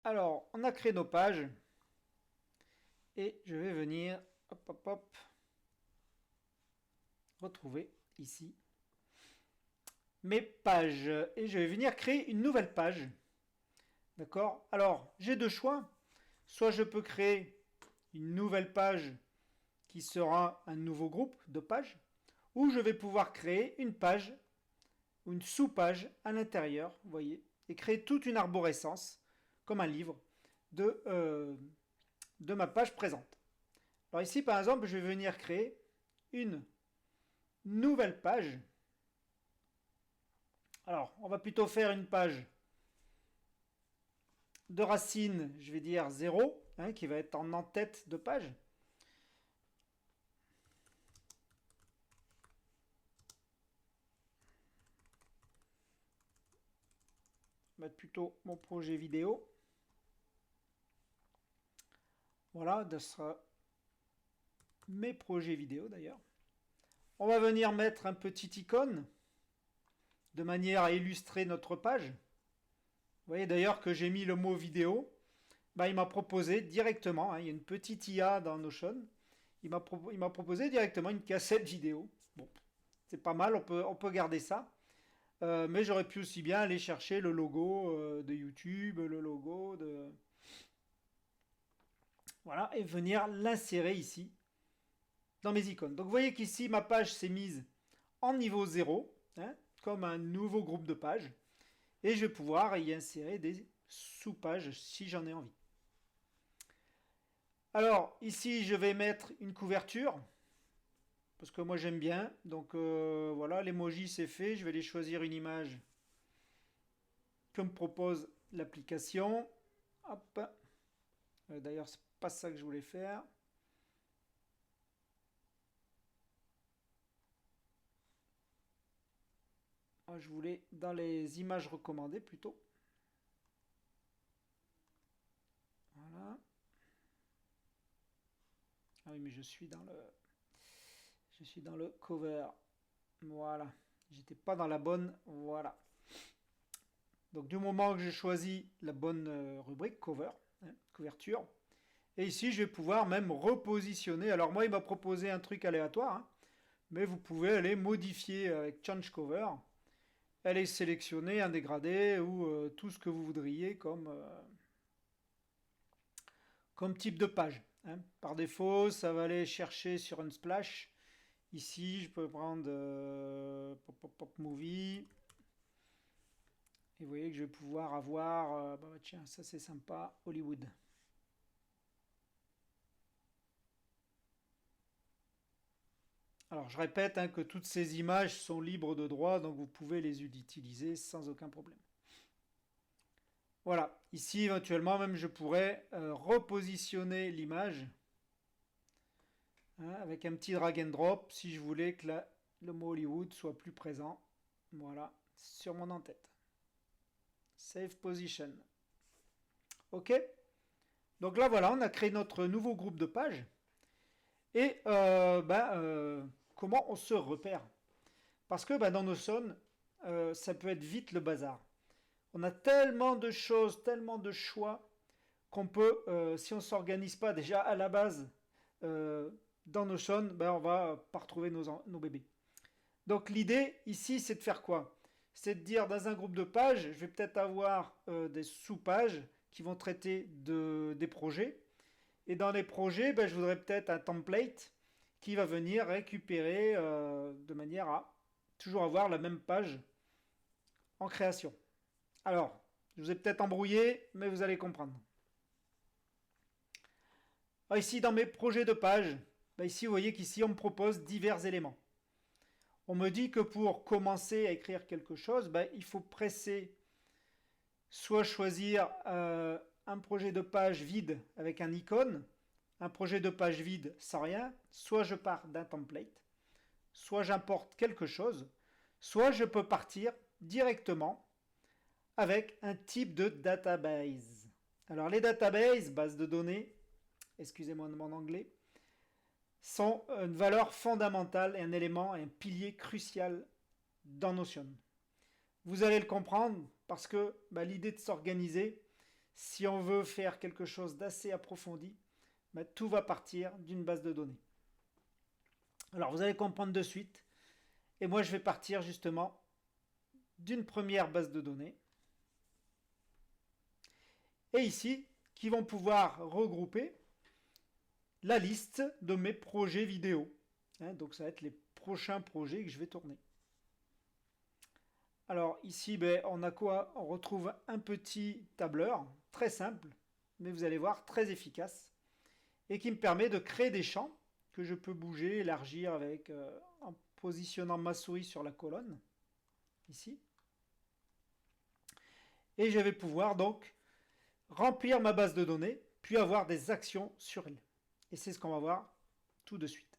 Alors, on a créé nos pages et je vais venir retrouver ici mes pages et je vais venir créer une nouvelle page. D'accord? Alors, j'ai deux choix. Soit je peux créer une nouvelle page qui sera un nouveau groupe de pages, ou je vais pouvoir créer une page ou une sous-page à l'intérieur, vous voyez, et créer toute une arborescence, comme un livre, de ma page présente. Alors ici, par exemple, je vais venir créer une nouvelle page. Alors, on va plutôt faire une page de racine, je vais dire 0, qui va être en en-tête de page. Je vais mettre plutôt mon projet vidéo. Voilà, ce sera mes projets vidéo d'ailleurs. On va venir mettre un petit icône de manière à illustrer notre page. Vous voyez d'ailleurs que j'ai mis le mot vidéo. Il m'a proposé directement, il y a une petite IA dans Notion, il m'a proposé directement une cassette vidéo. Bon, c'est pas mal, on peut garder ça. Mais j'aurais pu aussi bien aller chercher le logo de YouTube, le logo de... Voilà, et venir l'insérer ici, dans mes icônes. Donc vous voyez qu'ici, ma page s'est mise en niveau 0, comme un nouveau groupe de pages. Et je vais pouvoir y insérer des sous-pages si j'en ai envie. Alors, ici, je vais mettre une couverture, parce que moi j'aime bien. Donc voilà, l'emoji c'est fait. Je vais aller choisir une image que me propose l'application. Hop. D'ailleurs, c'est pas ça que je voulais faire. Je voulais dans les images recommandées plutôt. Voilà. Ah oui, mais je suis dans le cover. Voilà. J'étais pas dans la bonne. Voilà. Donc du moment que j'ai choisi la bonne rubrique cover, couverture, et ici je vais pouvoir même repositionner. Alors moi il m'a proposé un truc aléatoire, mais vous pouvez aller modifier avec Change Cover, aller sélectionner un dégradé ou tout ce que vous voudriez comme type de page. Par défaut, ça va aller chercher sur un splash. Ici, je peux prendre Pop Pop Pop Movie. Et vous voyez que je vais pouvoir avoir, tiens, ça c'est sympa, Hollywood. Alors je répète que toutes ces images sont libres de droit, donc vous pouvez les utiliser sans aucun problème. Voilà, ici éventuellement même je pourrais repositionner l'image avec un petit drag and drop si je voulais que le mot Hollywood soit plus présent. Voilà, sur mon en-tête. Save position. Ok. Donc là voilà, on a créé notre nouveau groupe de pages. Et comment on se repère? Parce que dans Notion, ça peut être vite le bazar. On a tellement de choses, tellement de choix qu'on peut, si on ne s'organise pas déjà à la base dans Notion, on va pas retrouver nos bébés. Donc l'idée ici, c'est de faire quoi? C'est de dire dans un groupe de pages, je vais peut-être avoir des sous-pages qui vont traiter des projets. Et dans les projets, je voudrais peut-être un template qui va venir récupérer de manière à toujours avoir la même page en création. Alors, je vous ai peut-être embrouillé, mais vous allez comprendre. Alors ici, dans mes projets de page, ici, vous voyez qu'ici, on me propose divers éléments. On me dit que pour commencer à écrire quelque chose, il faut presser, soit choisir un projet de page vide avec un icône, un projet de page vide sans rien, soit je pars d'un template, soit j'importe quelque chose, soit je peux partir directement avec un type de database. Alors les databases, bases de données, excusez-moi de mon anglais, sont une valeur fondamentale et un élément et un pilier crucial dans Notion. Vous allez le comprendre parce que l'idée de s'organiser, si on veut faire quelque chose d'assez approfondi, ben, tout va partir d'une base de données. Alors vous allez comprendre de suite. Et moi je vais partir justement d'une première base de données. Et ici, qui vont pouvoir regrouper la liste de mes projets vidéo. Donc ça va être les prochains projets que je vais tourner. Alors ici, ben, on a quoi? On retrouve un petit tableur, très simple, mais vous allez voir, très efficace, et qui me permet de créer des champs que je peux bouger, élargir avec, en positionnant ma souris sur la colonne, ici. Et je vais pouvoir donc remplir ma base de données, puis avoir des actions sur elle. Et c'est ce qu'on va voir tout de suite.